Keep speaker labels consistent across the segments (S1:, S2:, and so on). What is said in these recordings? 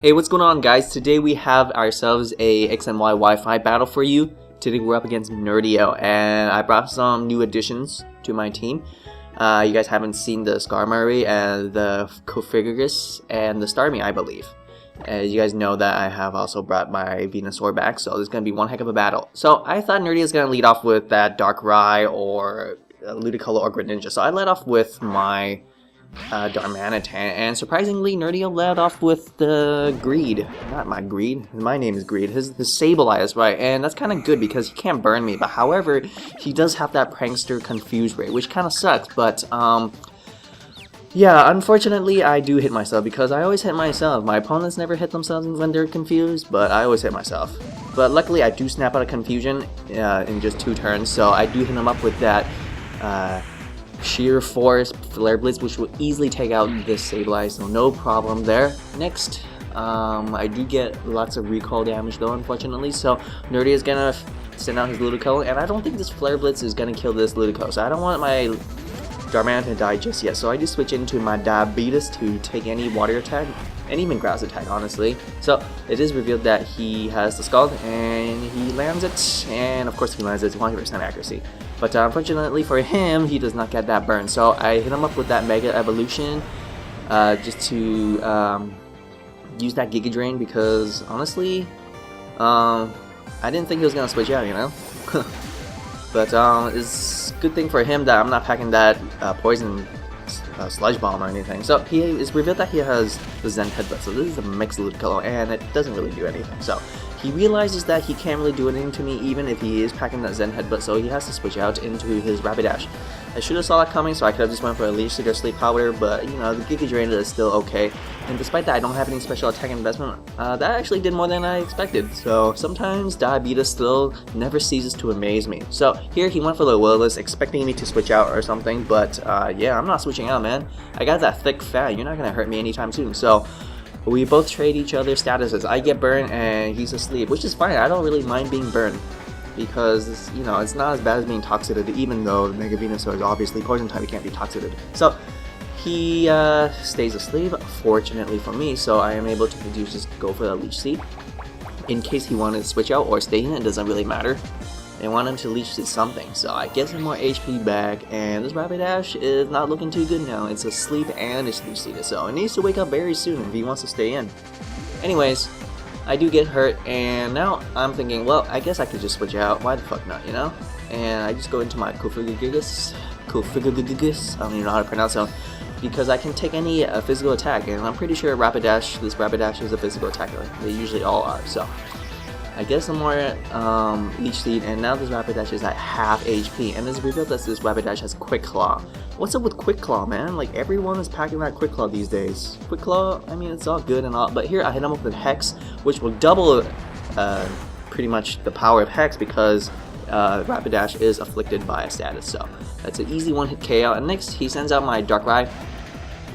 S1: Hey, what's going on, guys? Today we have ourselves a X and Y Wi-Fi battle for you. Today we're up against Nerdieo, and I brought some new additions to my team. You guys haven't seen the Skarmory and the Cofagrigus and the Starmie, I believe. As you guys know that I have also brought my Venusaur back, so there's going to be one heck of a battle. So I thought Nerdieo is going to lead off with that Dakrai or Ludiolo or Greninja, so I led off with my Darmanitan, and surprisingly Nerdieo led off with the Greed. Not my Greed, my name is Greed. His Sableye is right, and that's kind of good because he can't burn me, but however, he does have that Prankster Confuse rate, which kind of sucks, but yeah, unfortunately I do hit myself because I always hit myself. My opponents never hit themselves when they're confused, but I always hit myself. But luckily I do snap out of confusion in just 2 turns, so I do hit him up with that Sheer Force Flare Blitz, which will easily take out this Sableye, so no problem there. Next, I do get lots of recall damage though, unfortunately, so Nerdieo is gonna send out his Ludiolo, and I don't think this Flare Blitz is gonna kill this Ludiolo, so I don't want my Darmanitan to die just yet, so I just switch into my Diabetes to take any water attack, and even grass attack, honestly. So it is revealed that he has the Scald, and he lands it, and of course he lands it 100% accuracy. But unfortunately for him, he does not get that burn, so I hit him up with that Mega Evolution just to use that Giga Drain because honestly, I didn't think he was gonna switch out, you know. But it's a good thing for him that I'm not packing that Poison Sludge Bomb or anything. So he is revealed that he has the Zen Headbutt, so this is a mixed Ludiolo, and it doesn't really do anything. So he realizes that he can't really do anything to me even if he is packing that Zen Headbutt, so he has to switch out into his Rapidash. I should have saw that coming, so I could have just went for a Leech Seed or Sleep Powder, but you know, the Giga Drain is still okay. And despite that I don't have any special attack investment, that actually did more than I expected. So sometimes Diabetes still never ceases to amaze me. So here he went for the Willis, expecting me to switch out or something, but yeah, I'm not switching out, man. I got that thick fat, you're not gonna hurt me anytime soon. So we both trade each other's statuses. I get burned and he's asleep, which is fine. I don't really mind being burned because, you know, it's not as bad as being Toxicated, even though Mega Venusaur is obviously Poison type, he can't be Toxicated. So he stays asleep, fortunately for me, so I am able to just go for the Leech Seed. In case he wanted to switch out or stay in, it doesn't really matter. They want him to Leech Seed something, so I get some more HP back, and this Rapidash is not looking too good now. It's asleep and it's Leech Seeded, so it needs to wake up very soon if he wants to stay in. Anyways, I do get hurt, and now I'm thinking, well, I guess I could just switch out. Why the fuck not, you know? And I just go into my Cofagrigus, I don't even know how to pronounce it, because I can take any physical attack, and I'm pretty sure this Rapidash is a physical attacker. They usually all are, so I get some more Leech Seed, and now this Rapidash is at half HP, and it's revealed that this Rapidash has Quick Claw. What's up with Quick Claw, man? Like, everyone is packing that Quick Claw these days. Quick Claw, I mean, it's all good and all, but here I hit him up with Hex, which will double pretty much the power of Hex because Rapidash is afflicted by a status, so that's an easy one-hit KO. And next, he sends out my Darkrai,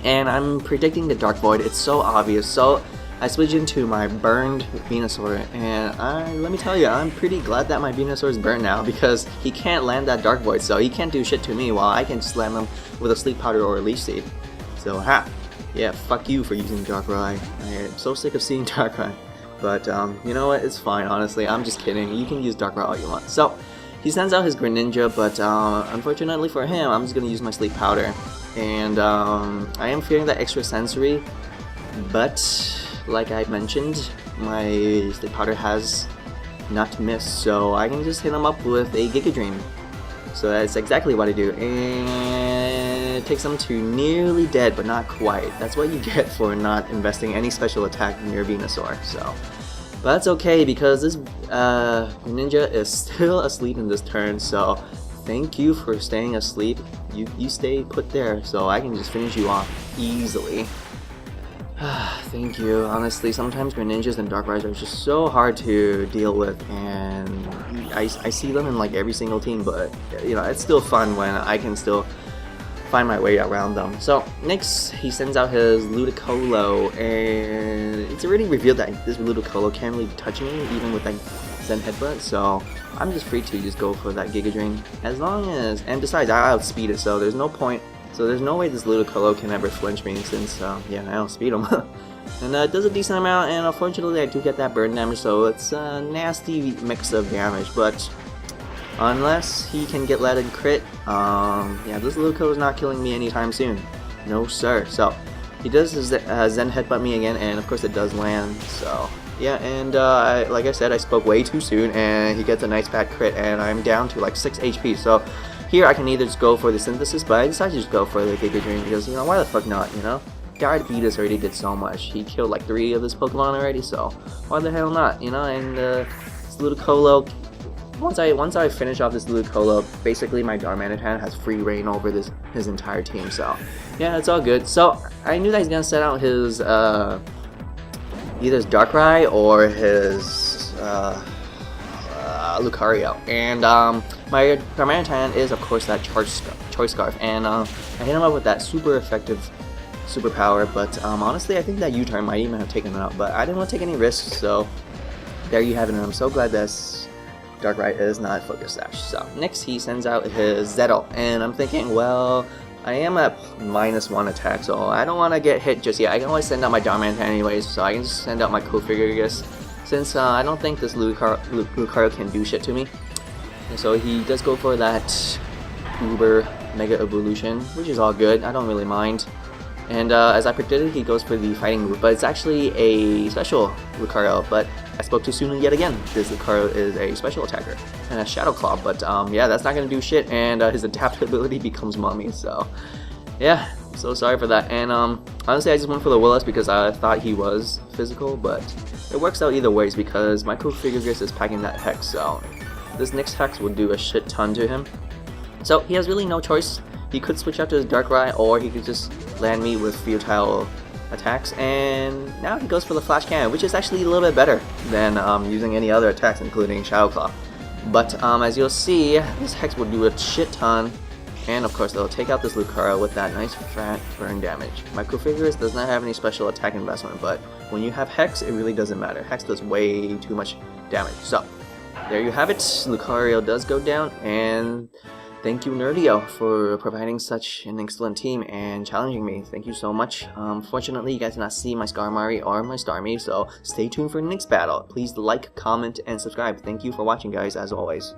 S1: and I'm predicting the Dark Void. It's so obvious, so I switch into my burned Venusaur, and let me tell you, I'm pretty glad that my Venusaur is burned now because he can't land that Dark Void, so he can't do shit to me while I can just land him with a Sleep Powder or a Leech Seed. So ha! Yeah, fuck you for using Darkrai. I am so sick of seeing Darkrai. But you know what, it's fine, honestly, I'm just kidding. You can use Darkrai all you want. So he sends out his Greninja, but unfortunately for him, I'm just gonna use my Sleep Powder. And I am fearing that extra sensory, but like I mentioned, my Sleep Powder has not missed, so I can just hit him up with a Giga Drain. So that's exactly what I do, and it takes him to nearly dead, but not quite. That's what you get for not investing any special attack near Venusaur. So, but that's okay because this Ninja is still asleep in this turn. So thank you for staying asleep. You stay put there, so I can just finish you off easily. Thank you. Honestly, sometimes Greninjas and Darkrai's are just so hard to deal with, and I see them in like every single team, but you know, it's still fun when I can still find my way around them. So next, he sends out his Ludiolo, and it's already revealed that this Ludiolo can't really touch me even with that Zen Headbutt, so I'm just free to just go for that Giga Drain as long as, and besides I outspeed it, so there's no point. So there's no way this Ludiolo can ever flinch me since, yeah, I outspeed him. And it does a decent amount, and unfortunately I do get that burn damage, so it's a nasty mix of damage, but unless he can get let in crit, yeah, this Lucario is not killing me anytime soon. No sir. So he does his Zen Headbutt me again, and of course it does land, so yeah, and like I said, I spoke way too soon, and he gets a nice bad crit, and I'm down to like 6 HP, so here I can either just go for the Synthesis, but I decided to just go for the Giga Drain because, you know, why the fuck not, you know? Rapidash already did so much. He killed like 3 of his Pokemon already, so why the hell not, you know? And this Ludicolo, once I finish off this Ludicolo, basically my Darmanitan has free reign over his entire team, so yeah, it's all good. So I knew that he's gonna set out his either his Darkrai or his Lucario, and my Darmanitan is of course that Choice Scarf, and I hit him up with that super effective superpower, but honestly I think that U-turn might even have taken it out, but I didn't want to take any risks, so there you have it, and I'm so glad this Darkrai is not Focus Sash. So next he sends out his Zettle, and I'm thinking, well, I am at -1 attack, so I don't want to get hit just yet. I can always send out my Darmanitan anyways, so I can just send out my Cofagrigus, since I don't think this Lucario can do shit to me. And so he does go for that Uber Mega Evolution, which is all good, I don't really mind. And as I predicted, he goes for the Fighting Move, but it's actually a special Lucario, but I spoke too soon yet again. This Lucario is a special attacker and a Shadow Claw, but yeah, that's not going to do shit, and his adaptability becomes Mummy, so yeah, I'm so sorry for that. And honestly, I just went for the Willis because I thought he was physical, but it works out either ways because my Cofagrigus is packing that Hex, so this next Hex will do a shit ton to him. So he has really no choice. He could switch out to his Darkrai, or he could just land me with futile attacks, and now he goes for the Flash Cannon, which is actually a little bit better than using any other attacks, including Shadow Claw. But as you'll see, this Hex will do a shit ton, and of course they'll take out this Lucario with that nice fat burn damage. My Cofagrigus does not have any special attack investment, but when you have Hex, it really doesn't matter. Hex does way too much damage. So there you have it. Lucario does go down, and thank you, Nerdieo, for providing such an excellent team and challenging me. Thank you so much. Fortunately, you guys did not see my Skarmory or my Starmie, so stay tuned for the next battle. Please like, comment, and subscribe. Thank you for watching, guys, as always.